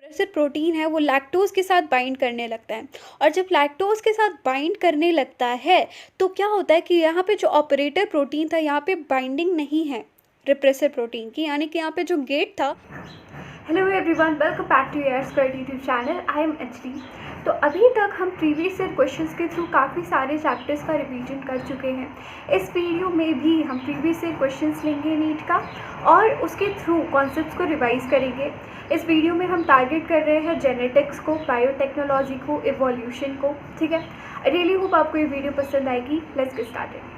प्रेसिड protein है वो lactose के साथ बाइंड करने लगता है, और जब लैक्टोज के साथ बाइंड करने लगता है तो क्या होता है कि यहाँ पे जो ऑपरेटर प्रोटीन था यहाँ पे बाइंडिंग नहीं है रिप्रेसर प्रोटीन की, यानी कि यहाँ पे जो गेट था। Hello everyone, welcome back to your square YouTube channel. I am HD. तो अभी तक हम प्रीवियस ईयर क्वेश्चंस के थ्रू काफ़ी सारे चैप्टर्स का रिवीजन कर चुके हैं। इस वीडियो में भी हम प्रीवियस ईयर क्वेश्चंस लेंगे नीट का और उसके थ्रू कॉन्सेप्ट्स को रिवाइज करेंगे। इस वीडियो में हम टारगेट कर रहे हैं जेनेटिक्स को, बायोटेक्नोलॉजी को, इवोल्यूशन को। ठीक है, आई रियली होप आपको ये वीडियो पसंद आएगी। Let's get started.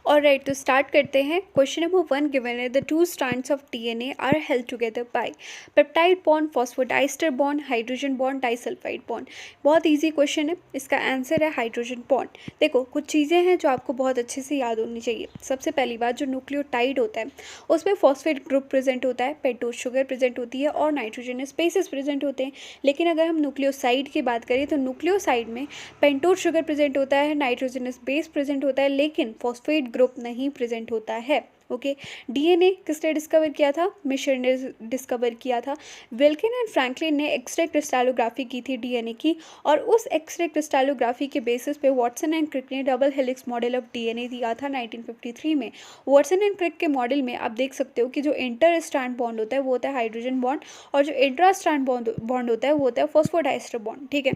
ऑलराइट, तो स्टार्ट करते हैं। क्वेश्चन नंबर 1 गिवन है, the 2 strands of DNA are held together by peptide bond, phosphodiester bond, hydrogen bond, disulphide bond. बहुत इजी क्वेश्चन है, इसका आंसर है हाइड्रोजन बॉन्ड। देखो, कुछ चीज़ें हैं जो आपको बहुत अच्छे से याद होनी चाहिए। सबसे पहली बात, जो न्यूक्लियोटाइड होता है उसमें फॉस्फेट ग्रुप प्रेजेंट होता है, पेंटोज शुगर प्रेजेंट होती है और नाइट्रोजनस बेसेस प्रेजेंट होते हैं। लेकिन अगर हम न्यूक्लियोसाइड की बात करें तो न्यूक्लियोसाइड में पेंटोज शुगर प्रेजेंट होता है, नाइट्रोजनस बेस प्रेजेंट होता है, लेकिन फॉस्फेट ग्रुप नहीं प्रेजेंट होता है। ओके, डीएनए किसने डिस्कवर किया था? मिशर ने डिस्कवर किया था। विल्किन एंड फ्रैंकलिन ने एक्सरे क्रिस्टलोग्राफी की थी डीएनए की, और उस एक्सरे क्रिस्टलोग्राफी के बेसिस पे वाटसन एंड क्रिक ने double helix model of DNA दिया था 1953 में। वाटसन एंड क्रिक के मॉडल में आप देख सकते हो कि जो इंटर स्ट्रैंड बॉन्ड होता है वो होता है हाइड्रोजन बॉन्ड, और जो इंट्रा स्ट्रैंड बॉन्ड होता है वो होता है फॉस्फोडाइस्टर बॉन्ड। ठीक है,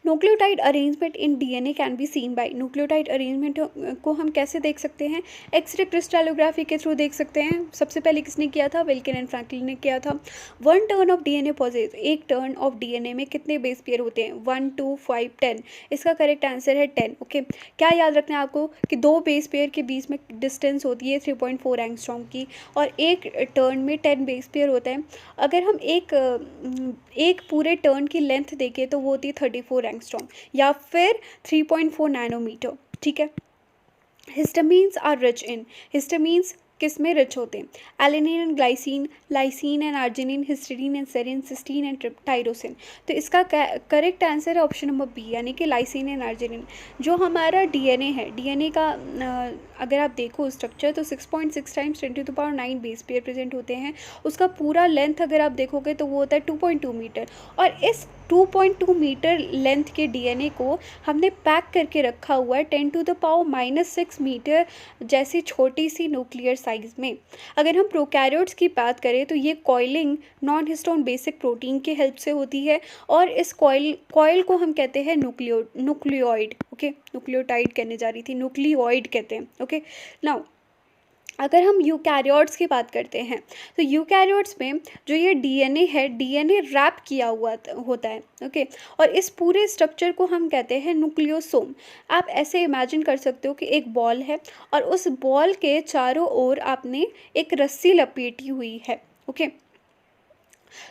nucleotide arrangement in DNA can be seen by, nucleotide arrangement को हम कैसे देख सकते हैं? एक्सरे क्रिस्टलोग्राफी के थ्रू देख सकते हैं। सबसे पहले किसने किया था? विल्किन एंड फ्रैंकलिन ने किया था। 1 टर्न ऑफ डीएनए पॉजेस, एक टर्न ऑफ डीएनए में कितने बेस पेयर होते हैं? 1, 2, 5, 10। इसका करेक्ट आंसर है 10। ओके, क्या याद रखना है आपको कि 2 बेस पेयर के बीच में डिस्टेंस होती है 3.4 एंगस्ट्रॉम की, और एक टर्न में 10 बेस पेयर होता है। अगर हम एक पूरे टर्न की लेंथ देखें तो वो होती है 34 एंगस्ट्रॉम या फिर 3.4 नैनोमीटर। ठीक है, histamines are rich in, histamines किस में रिच होते हैं? Alanine and glycine, lysine and arginine, histidine and serine, cysteine and tyrosine. तो इसका करेक्ट आंसर है ऑप्शन नंबर बी, यानी कि लाइसिन एंड आर्जिनिन। जो हमारा डीएनए है, डीएनए का अगर आप देखो स्ट्रक्चर तो 6.6 टाइम्स 10⁹ बेस पेयर प्रेजेंट होते हैं। उसका पूरा लेंथ अगर आप देखोगे तो वो होता है 2.2 मीटर, और इस 2.2 मीटर लेंथ के डीएनए को हमने पैक करके रखा हुआ है 10⁻⁻6 मीटर जैसी छोटी सी न्यूक्लियर साइज में। अगर हम प्रोकैरियोट्स की बात करें तो ये coiling non histone basic protein के हेल्प से होती है, और इस कॉइल को हम कहते हैं न्यूक्लियोइड। ओके, न्यूक्लियोटाइड कहने जा रही थी, न्यूक्लियोइड कहते हैं। ओके, नाउ अगर हम यूकैरियोट्स की बात करते हैं तो यूकैरियोट्स में जो ये डीएनए है, डीएनए रैप किया हुआ होता है। ओके, और इस पूरे स्ट्रक्चर को हम कहते हैं न्यूक्लियोसोम। आप ऐसे इमेजिन कर सकते हो कि एक बॉल है और उस बॉल के चारों ओर आपने एक रस्सी लपेटी हुई है। ओके,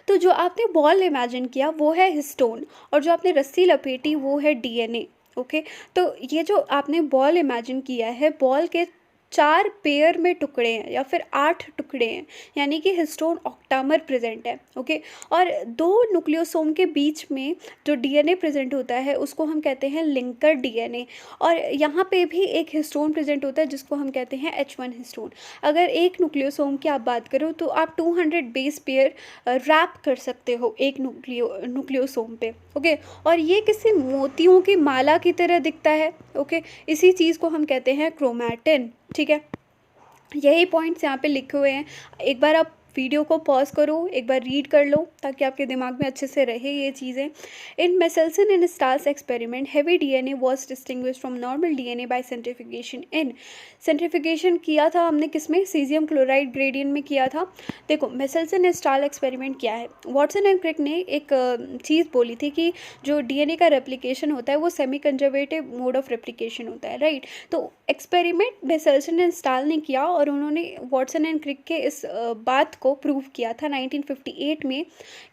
तो जो आपने बॉल इमेजिन किया वो है हिस्टोन, और जो आपने रस्सी लपेटी वो है डीएनए। ओके, तो ये जो आपने बॉल इमेजिन किया है, बॉल के 4 पेयर में टुकड़े हैं या फिर 8 टुकड़े हैं, यानी कि हिस्टोन ऑक्टामर प्रेजेंट है। ओके, और 2 न्यूक्लियोसोम के बीच में जो डीएनए प्रेजेंट होता है उसको हम कहते हैं लिंकर डीएनए, और यहाँ पे भी एक हिस्टोन प्रेजेंट होता है जिसको हम कहते हैं H1 हिस्टोन। अगर एक न्यूक्लियोसोम की आप बात करो तो आप 200 बेस पेयर रैप कर सकते हो एक न्यूक्लियोसोम पे। ओके, और ये किसी मोतियों की माला की तरह दिखता है। ओके, इसी चीज़ को हम कहते हैं क्रोमैटिन। ठीक है, यही पॉइंट्स यहाँ पे लिखे हुए हैं। एक बार आप वीडियो को पॉज करो, एक बार रीड कर लो ताकि आपके दिमाग में अच्छे से रहे ये चीज़ें। In Meselson and Stahl's experiment heavy DNA was distinguished from normal DNA by centrifugation in, centrifugation किया था हमने किसमें? सीजियम क्लोराइड ग्रेडियंट में किया था। देखो, मेसेल्सन एंड स्टार एक्सपेरिमेंट क्या है? वाटसन एंड क्रिक ने एक चीज़ बोली थी कि जो डीएनए का रेप्लिकेशन होता है वो semi conservative mode of replication होता है, राइट? तो एक्सपेरिमेंट मेसेल्सन एंड स्टार ने किया और उन्होंने वाटसन एंड क्रिक के इस बात को प्रूव किया था 1958 में।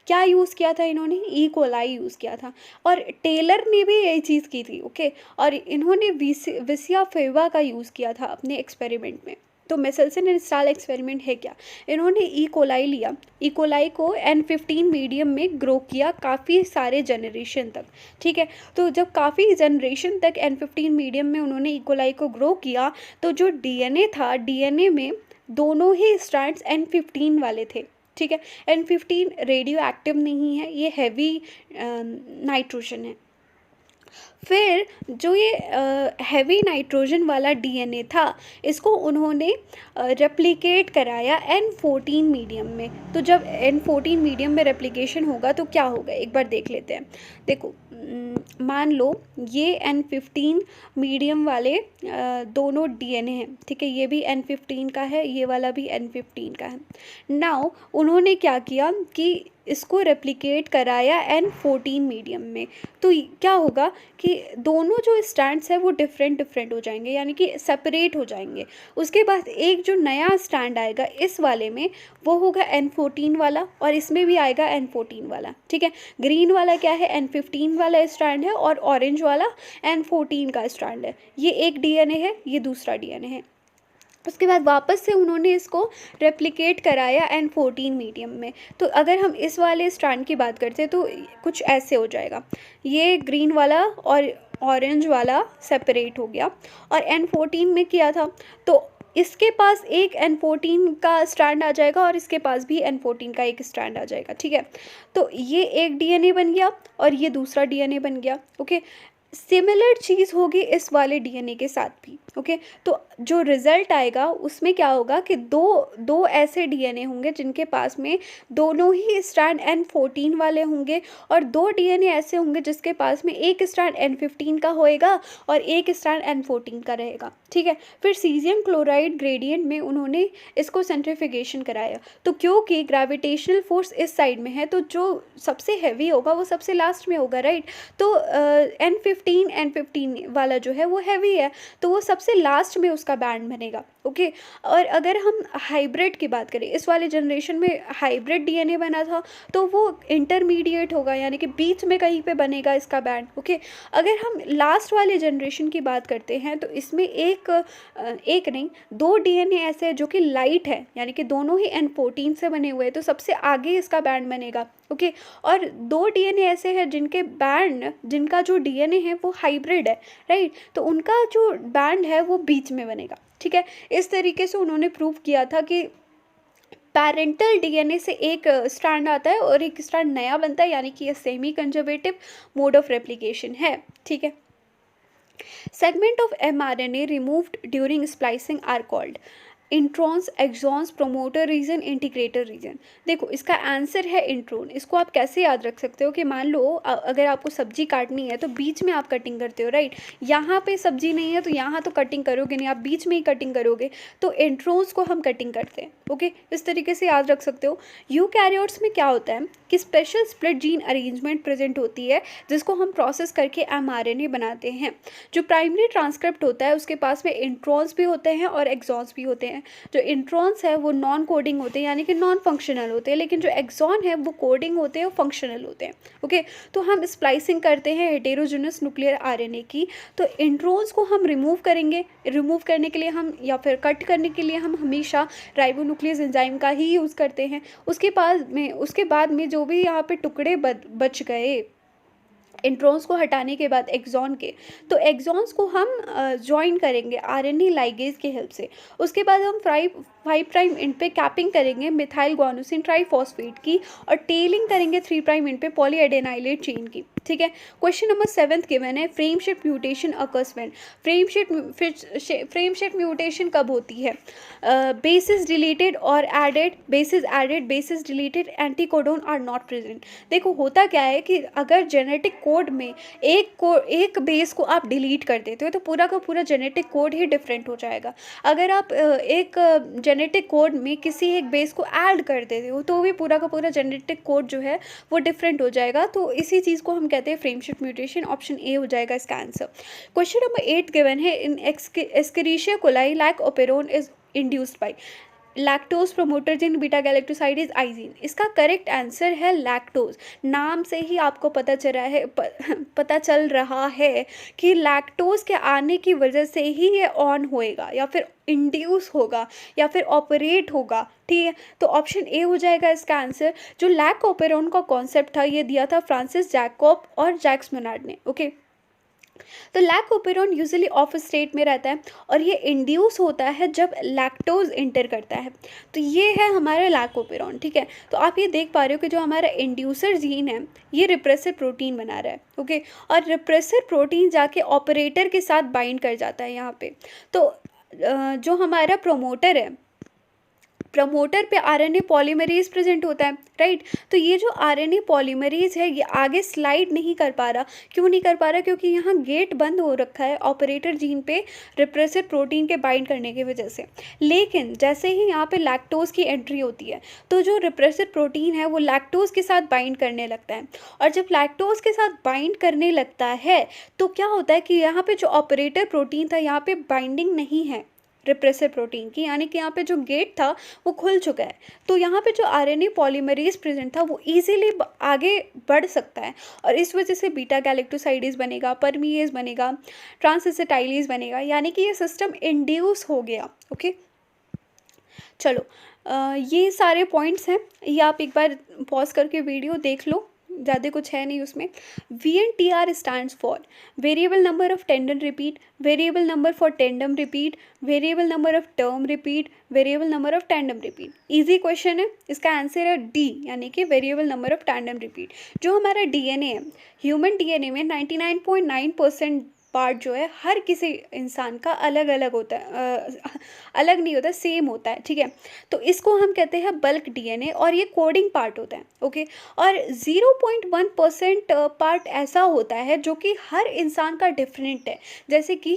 क्या यूज़ किया था इन्होंने? ई कोलाई यूज़ किया था, और टेलर ने भी यही चीज़ की थी। ओके, और इन्होंने विसिया फेवा का यूज़ किया था अपने एक्सपेरिमेंट में। तो मेसेल्सन एंड स्टार एक्सपेरिमेंट है क्या? इन्होंने ई कोलाई लिया, ई कोलाई को N15 मीडियम में ग्रो किया काफ़ी सारे जनरेशन तक। ठीक है, तो जब काफ़ी जनरेशन तक N15 मीडियम में उन्होंने ई कोलाई को ग्रो किया तो जो डीएनए था, डीएनए में दोनों ही स्ट्रैंड्स N15 वाले थे। ठीक है। N15 रेडियो एक्टिव नहीं है, ये हैवी नाइट्रोजन है। फिर जो ये हैवी नाइट्रोजन वाला डीएनए था, इसको उन्होंने रेप्लिकेट कराया N14 मीडियम में। तो जब N14 मीडियम में रेप्लिकेशन होगा तो क्या होगा, एक बार देख लेते हैं। देखो, मान लो ये N15 मीडियम वाले दोनों डीएनए हैं, ठीक है। ये भी N15 का है, ये वाला भी N15 का है। नाउ उन्होंने क्या किया कि इसको रेप्लिकेट कराया N14 मीडियम में। तो क्या होगा कि दोनों जो स्टैंड्स है वो डिफरेंट हो जाएंगे, यानी कि सेपरेट हो जाएंगे। उसके बाद एक जो नया स्टैंड आएगा इस वाले में, वो होगा N14 वाला, और इसमें भी आएगा N14 वाला, ठीक है। ग्रीन वाला क्या है, N15 वाला स्टैंड है, और ऑरेंज वाला N14 का स्टैंड है। ये एक डीएनए है, ये दूसरा डीएनए है। उसके बाद वापस से उन्होंने इसको रेप्लिकेट कराया N14 मीडियम में। तो अगर हम इस वाले स्ट्रैंड की बात करते हैं तो कुछ ऐसे हो जाएगा, ये ग्रीन वाला और ऑरेंज वाला सेपरेट हो गया, और N14 में किया था तो इसके पास एक N14 का स्ट्रैंड आ जाएगा, और इसके पास भी N14 का एक स्ट्रैंड आ जाएगा, ठीक है। तो ये एक डीएनए बन गया और ये दूसरा डीएनए बन गया, ओके। सिमिलर चीज़ होगी इस वाले डीएनए के साथ भी, ओके। तो जो रिज़ल्ट आएगा उसमें क्या होगा कि दो ऐसे डीएनए होंगे जिनके पास में दोनों ही स्ट्रैंड N14 वाले होंगे, और दो डीएनए ऐसे होंगे जिसके पास में एक स्ट्रैंड N15 का होएगा और एक स्ट्रैंड N14 का रहेगा, ठीक है। फिर सीजियम क्लोराइड ग्रेडियंट में उन्होंने इसको सेंट्रीफिकेशन कराया। तो क्योंकि ग्रेविटेशनल फोर्स इस साइड में है, तो जो सबसे हैवी होगा वो सबसे लास्ट में होगा, राइट। तो N15 वाला जो है वो हैवी है, तो वो सबसे लास्ट में उसका बैंड बनेगा, ओके। और अगर हम हाइब्रिड की बात करें, इस वाले जनरेशन में हाइब्रिड डीएनए बना था, तो वो इंटरमीडिएट होगा, यानी कि बीच में कहीं पे बनेगा इसका बैंड, ओके। अगर हम लास्ट वाले जनरेशन की बात करते हैं तो इसमें एक नहीं, दो डीएनए ऐसे हैं जो कि लाइट है, यानी कि दोनों ही N14 से बने हुए हैं, तो सबसे आगे इसका बैंड बनेगा, ओके। और दो डीएनए ऐसे हैं जिनका जो डीएनए है वो हाइब्रिड है, राइट। तो उनका जो बैंड है वो बीच में बनेगा, ठीक है। इस तरीके से उन्होंने प्रूव किया था कि पैरेंटल डीएनए से एक स्ट्रैंड आता है और एक स्ट्रैंड नया बनता है, यानी कि ये semi conservative mode of replication है, ठीक है। Segment of mRNA removed during splicing are called introns, exons, promoter region, integrator region. देखो, इसका आंसर है इंट्रोन। इसको आप कैसे याद रख सकते हो कि मान लो अगर आपको सब्जी काटनी है तो बीच में आप कटिंग करते हो, राइट। यहाँ पे सब्जी नहीं है तो यहाँ तो कटिंग करोगे नहीं, आप बीच में ही कटिंग करोगे, तो इंट्रोन्स को हम कटिंग करते हैं, ओके। इस तरीके से याद रख सकते हो। यूकैरियोट्स में क्या होता है कि special split gene arrangement present होती है, जिसको हम प्रोसेस करके mRNA बनाते हैं। जो प्राइमरी ट्रांसक्रिप्ट होता है उसके पास में इंट्रॉन्स भी होते हैं और एक्सॉन्स भी होते हैं। जो इंट्रॉन्स है वो नॉन कोडिंग होते हैं, यानी कि नॉन फंक्शनल होते हैं, लेकिन जो एक्सॉन है वो कोडिंग होते हैं, वो फंक्शनल होते हैं, ओके। तो हम स्प्लाइसिंग करते हैं हेटेरोजेनस न्यूक्लियर आरएनए की, तो इंट्रॉन्स को हम रिमूव करेंगे। रिमूव करने के लिए हम या फिर कट करने के लिए हम हमेशा राइबोन्यूक्लियस एंजाइम का ही यूज़ करते हैं। उसके बाद में जो भी यहाँ पे टुकड़े बच गए इंट्रॉन्स को हटाने के बाद एक्सॉन के, तो एक्सॉन्स को हम ज्वाइन करेंगे आरएनए लाइगेज के हेल्प से। उसके बाद हम 5 प्राइम एंड पे कैपिंग करेंगे मिथाइल गुआनोसिन ट्राइफॉस्फेट की, और टेलिंग करेंगे 3 प्राइम एंड पे पॉलीएडेनाइलेट चेन की, ठीक है। क्वेश्चन नंबर 7 गिवन है, frame shift mutation occurs when. Frame shift mutation कब होती है? बेसिस डिलीटेड और added, bases added, bases deleted, anticodon are not present. देखो, होता क्या है कि अगर जेनेटिक कोड में एक बेस को आप डिलीट कर देते हो तो पूरा का पूरा जेनेटिक कोड ही डिफरेंट हो जाएगा। अगर आप एक जेनेटिक कोड में किसी एक बेस को ऐड कर देते हो तो भी पूरा का पूरा जेनेटिक कोड जो है वो डिफरेंट हो जाएगा। तो इसी चीज़ को हम कहते हैं frame shift mutation. Option A हो जाएगा इसका आंसर। क्वेश्चन नंबर 8 गिवन है, in Escherichia coli lac operon is induced by lactose promoter gene beta galactoside is i gene. इसका करेक्ट आंसर है लैक्टोज। नाम से ही आपको पता चल रहा है कि लैक्टोज के आने की वजह से ही ये ऑन होएगा या फिर इंड्यूस होगा या फिर ऑपरेट होगा, ठीक है। तो ऑप्शन ए हो जाएगा इसका आंसर। जो लैक ओपेरोन का कॉन्सेप्ट था ये दिया था फ्रांसिस जैकोब और जैक्स मेनार्ड ने, ओके। तो लैक्टोपेरोन यूजुअली ऑफ स्टेट में रहता है और ये इंड्यूस होता है जब लैक्टोज इंटर करता है। तो ये है हमारा लैक्टोपेरोन, ठीक है। तो आप ये देख पा रहे हो कि जो हमारा इंड्यूसर जीन है ये रिप्रेसर प्रोटीन बना रहा है, ओके। और रिप्रेसर प्रोटीन जाके ऑपरेटर के साथ बाइंड कर जाता है यहाँ पे। तो जो हमारा प्रोमोटर है, प्रमोटर पे आरएनए पॉलीमरेज प्रेजेंट होता है, राइट। तो ये जो आरएनए पॉलीमरेज है ये आगे स्लाइड नहीं कर पा रहा। क्यों नहीं कर पा रहा? क्योंकि यहाँ गेट बंद हो रखा है ऑपरेटर जीन पे रिप्रेसर प्रोटीन के बाइंड करने की वजह से। लेकिन जैसे ही यहाँ पे लैक्टोज की एंट्री होती है तो जो रिप्रेसर प्रोटीन है वो लैक्टोज के साथ बाइंड करने लगता है। और जब लैक्टोज के साथ बाइंड करने लगता है तो क्या होता है कि यहाँ पे जो ऑपरेटर प्रोटीन था यहाँ पे बाइंडिंग नहीं है रिप्रेसर प्रोटीन की, यानी कि यहाँ पे जो गेट था वो खुल चुका है। तो यहाँ पे जो आरएनए पॉलीमरेज प्रेजेंट था वो इजीली आगे बढ़ सकता है और इस वजह से बीटा गैलेक्टोसाइडेज बनेगा, परमीएज बनेगा, ट्रांसएसिटाइलेज बनेगा, यानी कि ये सिस्टम इंड्यूस हो गया, ओके। चलो ये सारे पॉइंट्स हैं, ये आप एक बार पॉज करके वीडियो देख लो, ज़्यादा कुछ है नहीं उसमें। VNTR stands for variable number of tendon repeat, variable number for tandem repeat, variable number of term repeat, variable number of tandem repeat. Easy question है, इसका आंसर है डी, यानी कि variable number of tandem repeat. जो हमारा DNA है, human DNA में 99.9% part जो है हर किसी इंसान का अलग अलग होता है, अलग नहीं होता, सेम होता है, ठीक है। तो इसको हम कहते हैं बल्क DNA और ये कोडिंग पार्ट होता है, ओके। और 0.1% पार्ट ऐसा होता है जो कि हर इंसान का डिफरेंट है। जैसे कि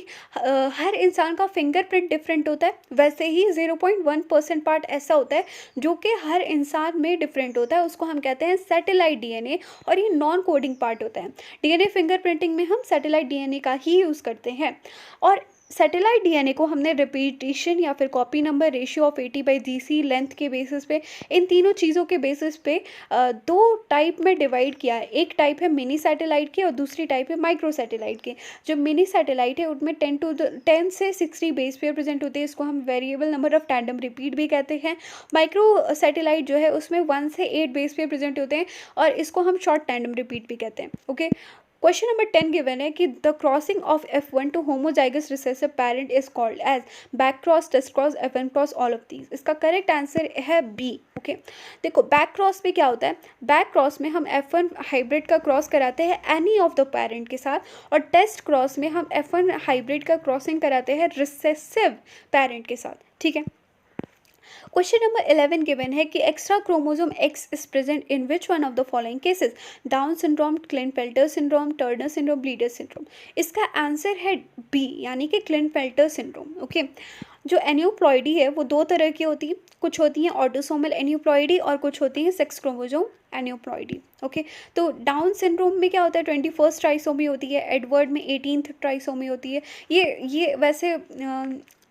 हर इंसान का फिंगरप्रिंट डिफरेंट होता है, वैसे ही 0.1% पार्ट ऐसा होता है जो कि हर इंसान में डिफरेंट होता है, उसको हम कहते हैं सैटेलाइट DNA और ये नॉन कोडिंग पार्ट होता है। DNA फिंगरप्रिंटिंग में हम सैटेलाइट DNA का ही यूज़ करते हैं। और सैटेलाइट DNA को हमने रिपीटेशन या फिर copy number ratio of 80/GC length के बेसिस पे, इन तीनों चीज़ों के बेसिस पे दो टाइप में डिवाइड किया है। एक टाइप है मिनी सैटेलाइट की और दूसरी टाइप है माइक्रो सैटेलाइट की। जो मिनी सैटेलाइट है उनमें 10 से 60 बेस पेयर प्रेजेंट होते हैं, इसको हम variable number of tandem repeat भी कहते हैं। माइक्रो सैटेलाइट जो है उसमें 1 से 8 बेस पेयर प्रेजेंट होते हैं और इसको हम शॉर्ट टैंडम रिपीट भी कहते हैं, ओके। क्वेश्चन नंबर 10 गिवन है कि the crossing of F1 to homozygous recessive parent is called as back cross, test cross, F1 cross, all of these. इसका करेक्ट आंसर है बी, ओके। देखो back cross में क्या होता है, बैक क्रॉस में हम F1 हाइब्रिड का क्रॉस कराते हैं एनी ऑफ द पेरेंट के साथ और टेस्ट क्रॉस में हम F1 हाइब्रिड का क्रॉसिंग कराते हैं रिसेसिव पेरेंट के साथ, ठीक है। क्वेश्चन नंबर 11 गिवन है कि extra chromosome X is present in which one of the following cases, Down syndrome, Klinefelter syndrome, Turner syndrome, bleeder syndrome. इसका आंसर है बी, यानी कि क्लिनफेल्टर सिंड्रोम, ओके। जो एन्यूप्लॉइडी है वो दो तरह की होती है, कुछ होती हैं ऑटोसोमल एन्यूप्लॉइडी और कुछ होती हैं सेक्स क्रोमोसोम एन्यूप्लॉइडी, ओके। तो डाउन सिंड्रोम में क्या होता है, 21st ट्राइसोमी होती है, एडवर्ड में 18th ट्राइसोमी होती है। ये वैसे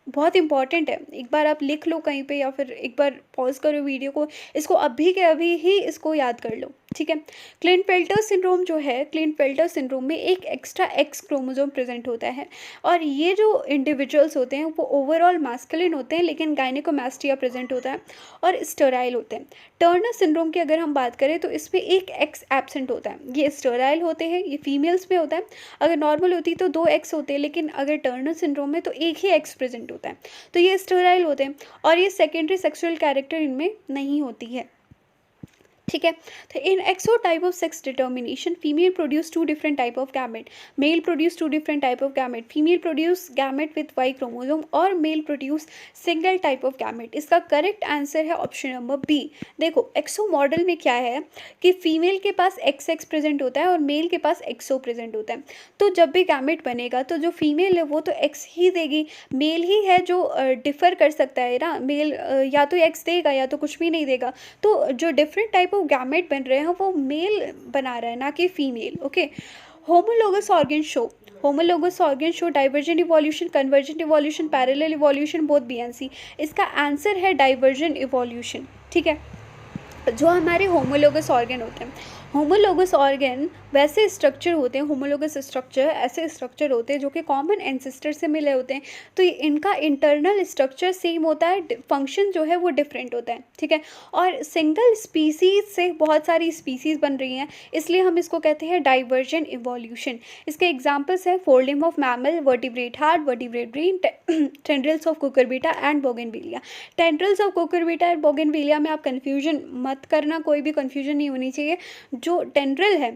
बहुत इंपॉर्टेंट है, एक बार आप लिख लो कहीं पे या फिर एक बार पॉज करो वीडियो को, इसको अभी के अभी ही इसको याद कर लो, ठीक है। क्लिनफेल्टर सिंड्रोम जो है, क्लिनफेल्टर सिंड्रोम में एक एक्स्ट्रा एक्स क्रोमोसोम प्रेजेंट होता है और ये जो इंडिविजुअल्स होते हैं वो ओवरऑल मैस्कुलिन होते हैं लेकिन गायनेकोमास्टिया प्रेजेंट होता है और स्टेराइल होते हैं। टर्नर सिंड्रोम की अगर हम बात करें तो इसमें एक एक्स एब्सेंट होता है, ये स्टेराइल होते हैं, ये फीमेल्स में होता है। अगर नॉर्मल होती तो 2 एक्स होते हैं, लेकिन अगर टर्नर सिंड्रोम में तो एक ही एक्स प्रेजेंट होता है, तो ये स्टेराइल होते हैं और ये सेकेंडरी सेक्सुअल कैरेक्टर इनमें नहीं होती है, ठीक है। तो in XO type of sex determination female produce 2 different type of gamete, male produce 2 different type of gamete, female produce gamete with Y chromosome और male produce single type of gamete. इसका correct answer है option number B. देखो XO model में क्या है कि female के पास XX present होता है और मेल के पास XO प्रेजेंट होता है। तो जब भी गैमेट बनेगा तो जो फीमेल है वो तो X ही देगी, मेल ही है जो डिफर कर सकता है ना, मेल या तो X देगा या तो कुछ भी नहीं देगा। तो जो डिफरेंट टाइप ऑफ गैमेट बन रहे हैं वो मेल बना रहा है ना कि female, okay. Homologous organ show, homologous organ show divergent evolution, convergent evolution, parallel evolution, both BNC। इसका आंसर है डाइवर्जेंट इवोल्यूशन, ठीक है। जो हमारे होमोलोगस ऑर्गन होते हैं, होमोलोगस ऑर्गन वैसे स्ट्रक्चर होते हैं, होमोलोगस स्ट्रक्चर ऐसे स्ट्रक्चर होते हैं जो कि कॉमन एंसेस्टर से मिले होते हैं। तो इनका इंटरनल स्ट्रक्चर सेम होता है, फंक्शन जो है वो डिफरेंट होता है, ठीक है। और सिंगल स्पीसीज से बहुत सारी स्पीसीज बन रही हैं, इसलिए हम इसको कहते हैं डाइवर्जेंट इवोल्यूशन। इसके एग्जाम्पल्स हैं four of mammal, vertebrate heart, vertebrate brain, tendrils of Cucurbita and bougainvillea. Tendrils of Cucurbita and bougainvillea में आप कन्फ्यूजन मत करना, कोई भी कन्फ्यूजन नहीं होनी चाहिए। जो टेंड्रिल है,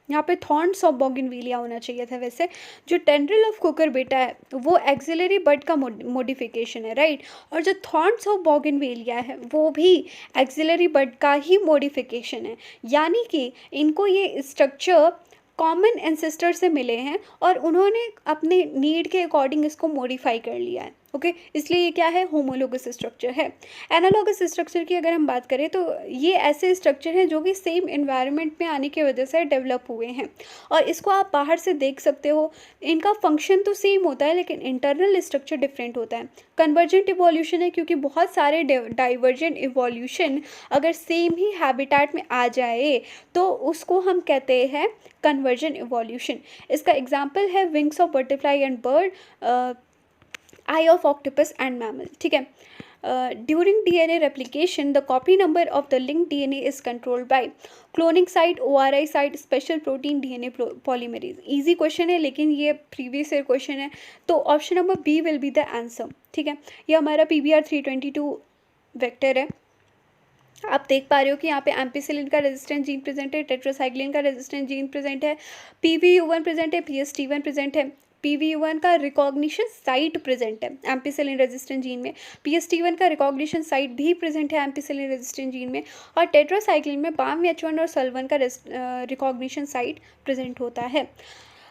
यहाँ पे थॉर्न्स ऑफ बोगनविलिया होना चाहिए था वैसे। जो टेंड्रिल ऑफ कुकुरबिटा है वो एक्सिलरी बड का मॉडिफिकेशन है, राइट। और जो थॉर्न्स ऑफ बोगनविलिया है वो भी एक्सिलरी बड का ही मॉडिफिकेशन है, यानी कि इनको ये स्ट्रक्चर कॉमन एंसेस्टर से मिले हैं और उन्होंने अपने नीड के अकॉर्डिंग इसको मॉडिफाई कर लिया है, ओके। इसलिए ये क्या है, होमोलोगस स्ट्रक्चर है। एनालॉगस स्ट्रक्चर की अगर हम बात करें तो ये ऐसे स्ट्रक्चर हैं जो कि सेम इन्वायरमेंट में आने की वजह से डेवलप हुए हैं, और इसको आप बाहर से देख सकते हो। इनका फंक्शन तो सेम होता है लेकिन इंटरनल स्ट्रक्चर डिफरेंट होता है। कन्वर्जेंट इवोल्यूशन है क्योंकि बहुत सारे डाइवर्जेंट इवोल्यूशन अगर सेम ही हैबिटेट में आ जाए तो उसको हम कहते हैं कन्वर्जेंट इवोल्यूशन। इसका एग्जाम्पल है wings of butterfly and bird, I of octopus and mammal, ठीक है। During DNA replication the copy number of the link DNA is controlled by cloning site, ORI site, special protein DNA polymerase. Easy question है लेकिन ये previous year question है, तो option number B will be the answer, ठीक है। ये हमारा PBR 322 vector है। आप देख पा रहे हो कि यहाँ पे एम्पिसिलिन का रेजिस्टेंट जीन प्रेजेंट है, टेट्रासाइक्लिन का रेजिस्टेंट जीन प्रेजेंट है, PVU1 प्रेजेंट है, PST1 प्रेजेंट है। PVU1 का रिकॉग्निशन साइट प्रेजेंट है एम्पिसिलिन रेजिस्टेंट जीन में, PST1 का रिकॉग्निशन साइट भी प्रेजेंट है एम्पिसिलिन रेजिस्टेंट जीन में, और टेट्रासाइक्लिन में BAM-H1 और SUL1 का रिकॉग्निशन साइट प्रेजेंट होता है।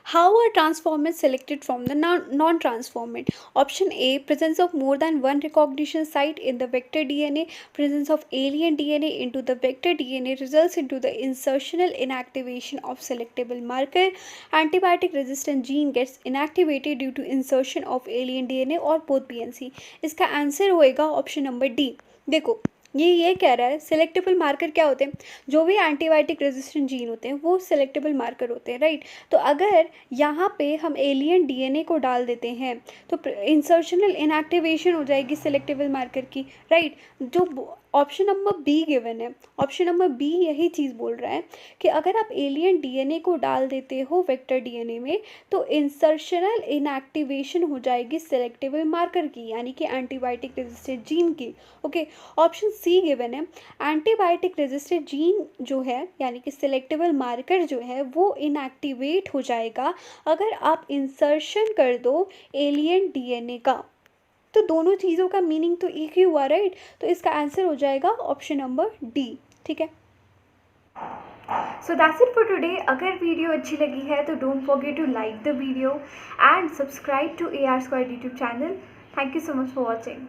How are transformants selected from the non-transformant? Option A, presence of more than one recognition site in the vector DNA, presence of alien DNA into the vector DNA results into the insertional inactivation of selectable marker. Antibiotic resistant gene gets inactivated due to insertion of alien DNA or both BNC. इसका answer होएगा option number D. देखो ये कह रहा है selectable marker क्या होते हैं, जो भी एंटीबायोटिक रेजिस्टेंट जीन होते हैं वो सिलेक्टेबल मार्कर होते हैं, राइट। तो अगर यहाँ पे हम एलियन डीएनए को डाल देते हैं तो इंसर्शनल इनएक्टिवेशन हो जाएगी सिलेक्टेबल मार्कर की, राइट। जो ऑप्शन नंबर बी गिवन है, ऑप्शन नंबर बी यही चीज़ बोल रहा है कि अगर आप एलियन डीएनए को डाल देते हो वेक्टर डीएनए में तो इंसर्शनल इनएक्टिवेशन हो जाएगी सिलेक्टेबल मार्कर की, यानी कि एंटीबायोटिक रेजिस्टेंट जीन की, ओके। ऑप्शन सी गिवन है, एंटीबायोटिक रेजिस्टेंट जीन जो है यानी कि सिलेक्टेबल मार्कर जो है वो इनएक्टिवेट हो जाएगा अगर आप इंसर्शन कर दो एलियन डीएनए का। तो दोनों चीज़ों का मीनिंग तो एक ही हुआ, राइट। तो इसका आंसर हो जाएगा ऑप्शन नंबर डी, ठीक है। So that's it for today. अगर वीडियो अच्छी लगी है तो don't forget to like the video and subscribe to AR Squared YouTube channel. Thank you so much for watching.